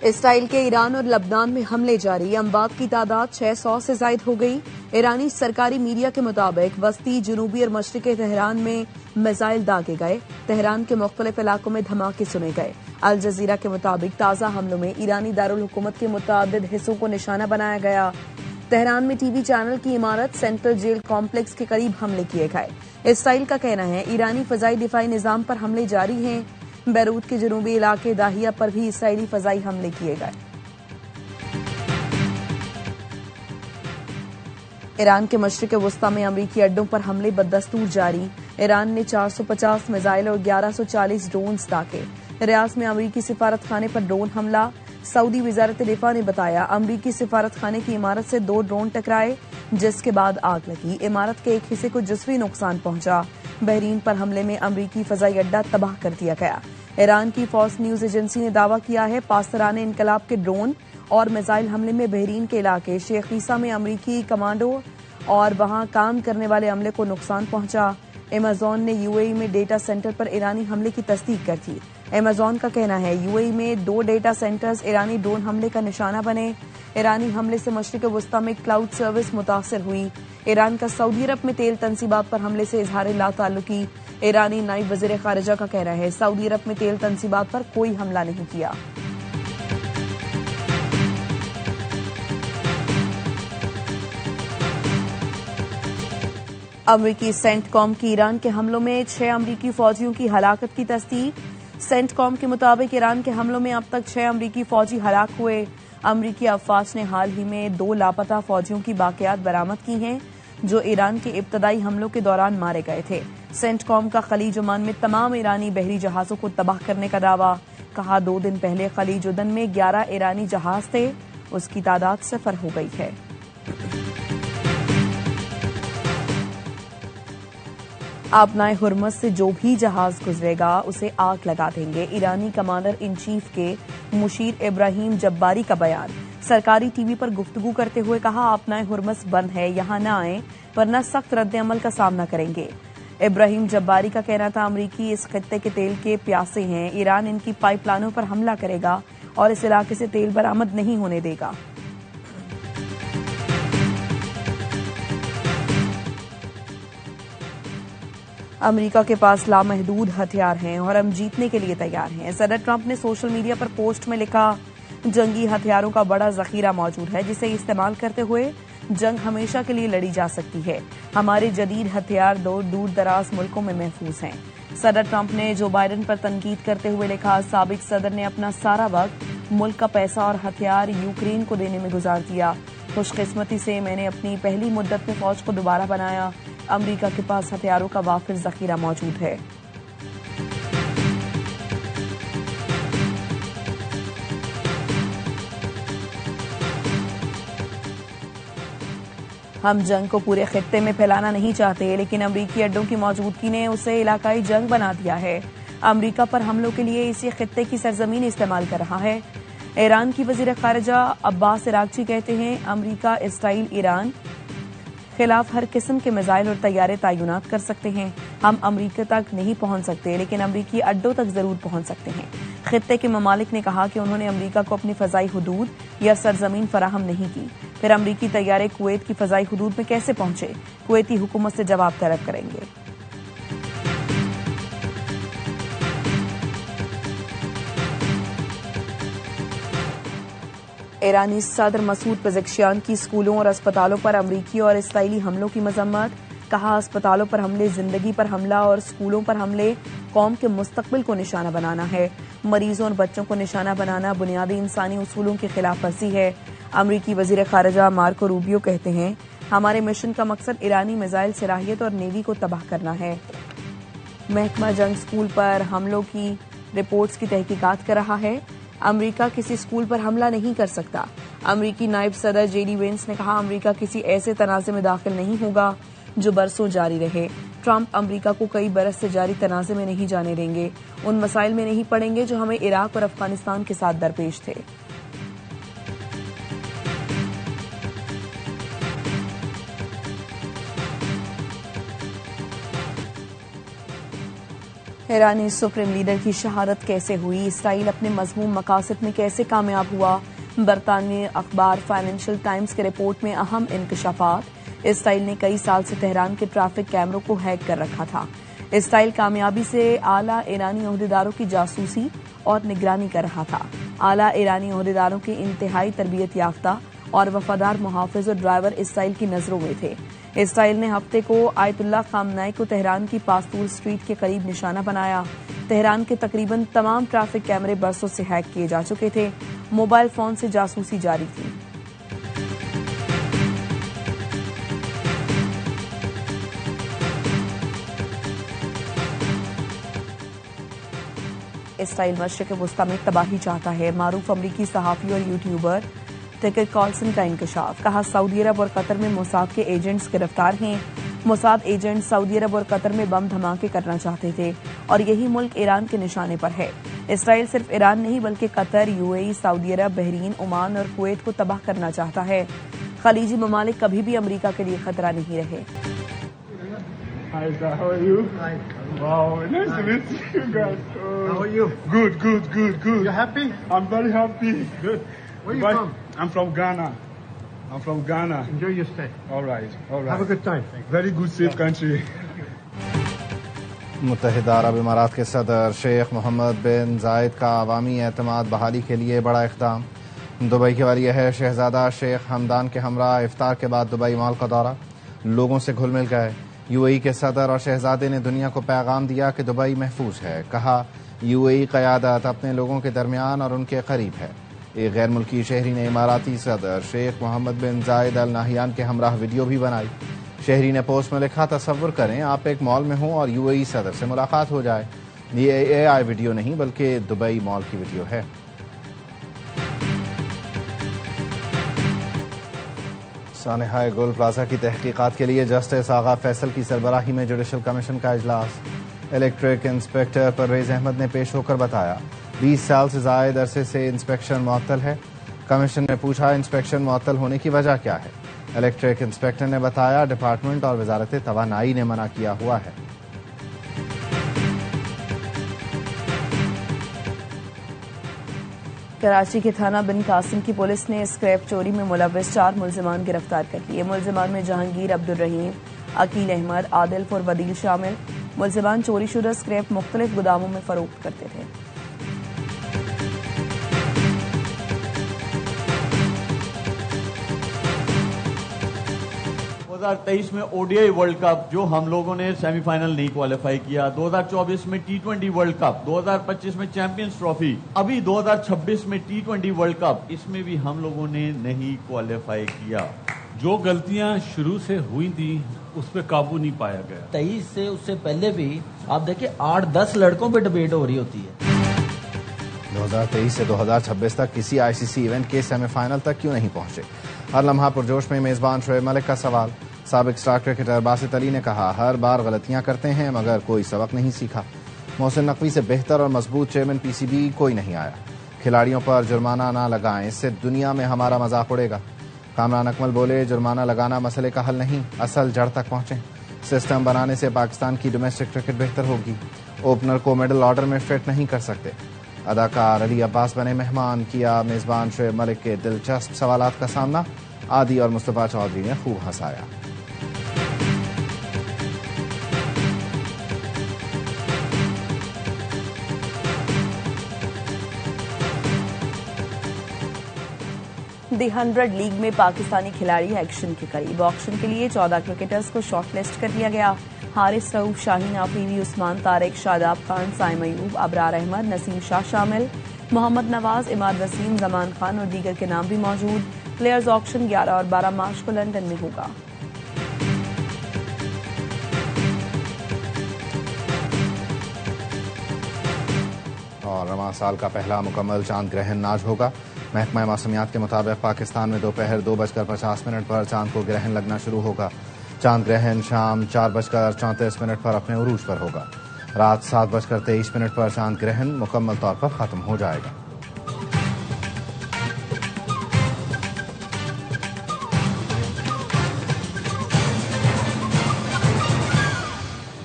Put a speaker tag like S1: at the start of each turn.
S1: اسرائیل کے ایران اور لبنان میں حملے جاری، اموات کی تعداد 600 سے زائد ہو گئی۔ ایرانی سرکاری میڈیا کے مطابق وسطی، جنوبی اور مشرقی تہران میں میزائل داغے گئے۔ تہران کے مختلف علاقوں میں دھماکے سنے گئے۔ الجزیرہ کے مطابق تازہ حملوں میں ایرانی دارالحکومت کے متعدد حصوں کو نشانہ بنایا گیا۔ تہران میں ٹی وی چینل کی عمارت، سینٹرل جیل کمپلیکس کے قریب حملے کیے گئے۔ اسرائیل کا کہنا ہے ایرانی فضائی دفاعی نظام پر حملے جاری ہیں۔ بیروت کے جنوبی علاقے داہیہ پر بھی اسرائیلی فضائی حملے کیے گئے۔ ایران کے مشرق وسطی میں امریکی اڈوں پر حملے بدستور جاری۔ ایران نے 450 میزائل اور 1140 ڈرونز داغے۔ ریاض میں امریکی سفارت خانے پر ڈرون حملہ۔ سعودی وزارت دفاع نے بتایا امریکی سفارت خانے کی عمارت سے 2 ڈرون ٹکرائے، جس کے بعد آگ لگی۔ عمارت کے ایک حصے کو جزوی نقصان پہنچا۔ بحرین پر حملے میں امریکی فضائی اڈہ تباہ کر دیا گیا۔ ایران کی فاکس نیوز ایجنسی نے دعویٰ کیا ہے پاسداران انقلاب کے ڈرون اور میزائل حملے میں بحرین کے علاقے شیخ عیسیٰ میں امریکی کمانڈو اور وہاں کام کرنے والے عملے کو نقصان پہنچا۔ ایمیزون نے یو اے ای میں ڈیٹا سینٹر پر ایرانی حملے کی تصدیق کر دی۔ ایمیزون کا کہنا ہے یو اے ای میں 2 ڈیٹا سینٹرز ایرانی ڈرون حملے کا نشانہ بنے۔ ایرانی حملے سے مشرق وسطی میں کلاؤڈ سروس متاثر ہوئی۔ ایران کا سعودی عرب میں تیل تنصیبات پر حملے سے اظہار لا تعلقی۔ ایرانی نائب وزیر خارجہ کا کہنا ہے سعودی عرب میں تیل تنصیبات پر کوئی حملہ نہیں کیا۔ امریکی سینٹ کام کی ایران کے حملوں میں 6 امریکی فوجیوں کی ہلاکت کی تصدیق۔ سینٹ کام کے مطابق ایران کے حملوں میں اب تک 6 امریکی فوجی ہلاک ہوئے۔ امریکی افواج نے حال ہی میں 2 لاپتہ فوجیوں کی باقیات برآمد کی ہیں جو ایران کے ابتدائی حملوں کے دوران مارے گئے تھے۔ سینٹ کام کا خلیج عمان میں تمام ایرانی بحری جہازوں کو تباہ کرنے کا دعویٰ، کہا 2 دن پہلے خلیج عدن میں 11 ایرانی جہاز تھے، اس کی تعداد 0 ہو گئی ہے۔ آبنائے ہرمز سے جو بھی جہاز گزرے گا اسے آگ لگا دیں گے، ایرانی کمانڈر ان چیف کے مشیر ابراہیم جباری کا بیان۔ سرکاری ٹی وی پر گفتگو کرتے ہوئے کہا آبنائے ہرمز بند ہے، یہاں نہ آئیں ورنہ سخت رد عمل کا سامنا کریں گے۔ ابراہیم جباری کا کہنا تھا امریکی اس خطے کے تیل کے پیاسے ہیں، ایران ان کی پائپ لائنوں پر حملہ کرے گا اور اس علاقے سے تیل برآمد نہیں ہونے دے گا۔ امریکہ کے پاس لامحدود ہتھیار ہیں اور ہم جیتنے کے لیے تیار ہیں۔ صدر ٹرمپ نے سوشل میڈیا پر پوسٹ میں لکھا جنگی ہتھیاروں کا بڑا ذخیرہ موجود ہے جسے استعمال کرتے ہوئے جنگ ہمیشہ کے لیے لڑی جا سکتی ہے۔ ہمارے جدید ہتھیار دور دراز ملکوں میں محفوظ ہیں۔ صدر ٹرمپ نے جو بائیڈن پر تنقید کرتے ہوئے لکھا سابق صدر نے اپنا سارا وقت ملک کا پیسہ اور ہتھیار یوکرین کو دینے میں گزار دیا۔ خوش قسمتی سے میں نے اپنی پہلی مدت میں فوج کو دوبارہ بنایا۔ امریکہ کے پاس ہتھیاروں کا وافر ذخیرہ موجود ہے۔ ہم جنگ کو پورے خطے میں پھیلانا نہیں چاہتے، لیکن امریکی اڈوں کی موجودگی نے اسے علاقائی جنگ بنا دیا ہے۔ امریکہ پر حملوں کے لیے اسی خطے کی سرزمین استعمال کر رہا ہے۔ ایران کی وزیر خارجہ عباس عراقچی کہتے ہیں امریکہ اسرائیل ایران خلاف ہر قسم کے میزائل اور طیارے تعینات کر سکتے ہیں۔ ہم امریکہ تک نہیں پہنچ سکتے لیکن امریکی اڈوں تک ضرور پہنچ سکتے ہیں۔ خطے کے ممالک نے کہا کہ انہوں نے امریکہ کو اپنی فضائی حدود یا سرزمین فراہم نہیں کی، پھر امریکی طیارے کویت کی فضائی حدود میں کیسے پہنچے؟ کویتی حکومت سے جواب طلب کریں گے۔ ایرانی صدر مسعود پزشکیان کی اسکولوں اور اسپتالوں پر امریکی اور اسرائیلی حملوں کی مذمت، کہا اسپتالوں پر حملے زندگی پر حملہ اور اسکولوں پر حملے قوم کے مستقبل کو نشانہ بنانا ہے۔ مریضوں اور بچوں کو نشانہ بنانا بنیادی انسانی اصولوں کی خلاف ورزی ہے۔ امریکی وزیر خارجہ مارکو روبیو کہتے ہیں ہمارے مشن کا مقصد ایرانی میزائل صلاحیت اور نیوی کو تباہ کرنا ہے۔ محکمہ جنگ اسکول پر حملوں کی رپورٹس کی تحقیقات کر رہا ہے۔ امریکہ کسی اسکول پر حملہ نہیں کر سکتا۔ امریکی نائب صدر جے ڈی وینس نے کہا امریکہ کسی ایسے تنازع میں داخل نہیں ہوگا جو برسوں جاری رہے۔ ٹرمپ امریکہ کو کئی برس سے جاری تنازع میں نہیں جانے دیں گے، ان مسائل میں نہیں پڑیں گے جو ہمیں عراق اور افغانستان کے ساتھ درپیش تھے۔ ایرانی سپریم لیڈر کی شہادت کیسے ہوئی؟ اسرائیل اپنے مذموم مقاصد میں کیسے کامیاب ہوا؟ برطانوی اخبار فائنینشل ٹائمز کے رپورٹ میں اہم انکشافات۔ اسرائیل نے کئی سال سے تہران کے ٹریفک کیمروں کو ہیک کر رکھا تھا۔ اسرائیل کامیابی سے اعلیٰ ایرانی عہدیداروں کی جاسوسی اور نگرانی کر رہا تھا۔ اعلیٰ ایرانی عہدیداروں کے انتہائی تربیت یافتہ اور وفادار محافظ اور ڈرائیور اسرائیل کی نظروں میں تھے۔ اسرائیل نے ہفتے کو آیت اللہ خامنائی کو تہران کی پاستور اسٹریٹ کے قریب نشانہ بنایا۔ تہران کے تقریباً تمام ٹریفک کیمرے برسوں سے ہیک کیے جا چکے تھے۔ موبائل فون سے جاسوسی جاری تھی۔ اسرائیل مشرق وسطی میں تباہی چاہتا ہے۔ معروف امریکی صحافی اور یوٹیوبر ٹکر کارلسن کا انکشاف۔ کہا سعودی عرب اور قطر میں موساد کے ایجنٹس گرفتار ہیں۔ موساد ایجنٹ سعودی عرب اور قطر میں بم دھماکے کرنا چاہتے تھے اور یہی ملک ایران کے نشانے پر ہے۔ اسرائیل صرف ایران نہیں بلکہ قطر، UAE، سعودی عرب، بحرین، عمان اور کویت کو تباہ کرنا چاہتا ہے۔ خلیجی ممالک کبھی بھی امریکہ کے لیے خطرہ نہیں رہے۔
S2: Hi, sir. How are you?
S3: Hi.
S2: Wow, nice to meet you guys.
S3: How are you?
S2: Good.
S3: You happy?
S2: I'm very happy.
S3: Good. Where are you
S2: But
S3: from?
S2: I'm from Ghana.
S3: Enjoy your stay.
S2: All right.
S3: Have a good time.
S2: Very good, safe country.
S4: متحدہ عرب امارات کے صدر شیخ محمد بن زائد کا عوامی اعتماد بحالی کے لیے بڑا اقدام۔ دبئی کے ولی عہد شہزادہ شیخ حمدان کے ہمراہ افطار کے بعد دبئی مال کا دورہ، لوگوں سے گھل مل گئے۔ UAE کے صدر اور شہزادے نے دنیا کو پیغام دیا کہ دبئی محفوظ ہے۔ کہا UAE قیادت اپنے لوگوں کے درمیان اور ان کے قریب ہے۔ ایک غیر ملکی شہری نے اماراتی صدر شیخ محمد بن زائد ال نہیان کے ہمراہ ویڈیو بھی بنائی۔ شہری نے پوسٹ میں لکھا تصور کریں آپ ایک مال میں ہوں اور UAE صدر سے ملاقات ہو جائے۔ یہ AI ویڈیو نہیں بلکہ دبئی مال کی ویڈیو ہے۔ سانحہ گل پلازا کی تحقیقات کے لیے جسٹس آغا فیصل کی سربراہی میں جوڈیشل کمیشن کا اجلاس۔ الیکٹرک انسپکٹر پرویز احمد نے پیش ہو کر بتایا 20 سال سے زائد عرصے سے انسپیکشن معطل ہے۔ کمیشن نے پوچھا انسپیکشن معطل ہونے کی وجہ کیا ہے۔ الیکٹرک انسپکٹر نے بتایا ڈپارٹمنٹ اور وزارت توانائی نے منع کیا ہوا ہے۔
S1: کراچی کے تھانہ بن قاسم کی پولیس نے اسکریپ چوری میں ملوث 4 ملزمان گرفتار کر لیے۔ ملزمان میں جہانگیر، عبدالرحیم، عقیل احمد، عادل اور ودیل شامل۔ ملزمان چوری شدہ اسکریپ مختلف گوداموں میں فروخت کرتے تھے۔
S5: دو 2023 میں ODI ورلڈ کپ جو ہم لوگوں نے سیمی فائنل نہیں کوالیفائی کیا، 2024 میں T20 ورلڈ کپ، 2025 میں چیمپئنز ٹرافی، ابھی 2026 میں T20 ورلڈ کپ، اس میں بھی ہم لوگوں نے نہیں کوالیفائی کیا۔
S6: جو غلطیاں شروع سے ہوئی تھیں اس پہ قابو نہیں پایا گیا۔
S7: 23 سے اس سے پہلے بھی آپ دیکھیں 8-10 لڑکوں پہ ڈبیٹ ہو رہی ہوتی ہے۔
S4: 2023 سے 2026 تک کسی ICC ایونٹ کے سیمی فائنل تک کیوں نہیں پہنچے؟ ہر لمحہ پرجوش میں میزبان شعیب ملک کا سوال۔ سابق اسٹار کرکٹر باسط علی نے کہا ہر بار غلطیاں کرتے ہیں مگر کوئی سبق نہیں سیکھا۔ محسن نقوی سے بہتر اور مضبوط چیئرمین PCB کوئی نہیں آیا۔ کھلاڑیوں پر جرمانہ نہ لگائیں، اس سے دنیا میں ہمارا مذاق اڑے گا۔ کامران اکمل بولے جرمانہ لگانا مسئلے کا حل نہیں، اصل جڑ تک پہنچیں۔ سسٹم بنانے سے پاکستان کی ڈومیسٹک کرکٹ بہتر ہوگی۔ اوپنر کو مڈل آرڈر میں فٹ نہیں کر سکتے۔ اداکار علی عباس بنے مہمان، کیا میزبان شعیب ملک کے دلچسپ سوالات کا سامنا۔ عادی اور مصطفیٰ چودھری نے خوب ہنسایا۔
S1: دی 100 لیگ میں پاکستانی کھلاڑی ایکشن کے قریب۔ آکشن کے لیے 14 کرکٹرز کو شارٹ لسٹ کر لیا گیا۔ حارث رؤوف، شاہین آفریدی، عثمان طارق، شاداب خان، سائم ایوب، ابرار احمد، نسیم شاہ شامل۔ محمد نواز، عماد وسیم، زمان خان اور دیگر کے نام بھی موجود۔ پلیئرز آکشن 11 اور 12 مارچ کو لندن میں ہوگا۔
S4: اور رواں سال کا پہلا مکمل چاند گرہن آج ہوگا۔ محکمہ موسمیات کے مطابق پاکستان میں دوپہر 2:50 پر چاند کو گرہن لگنا شروع ہوگا۔ چاند گرہن شام 4:34 پر اپنے عروج پر ہوگا۔ رات 7:23 پر چاند گرہن مکمل طور پر ختم ہو جائے گا۔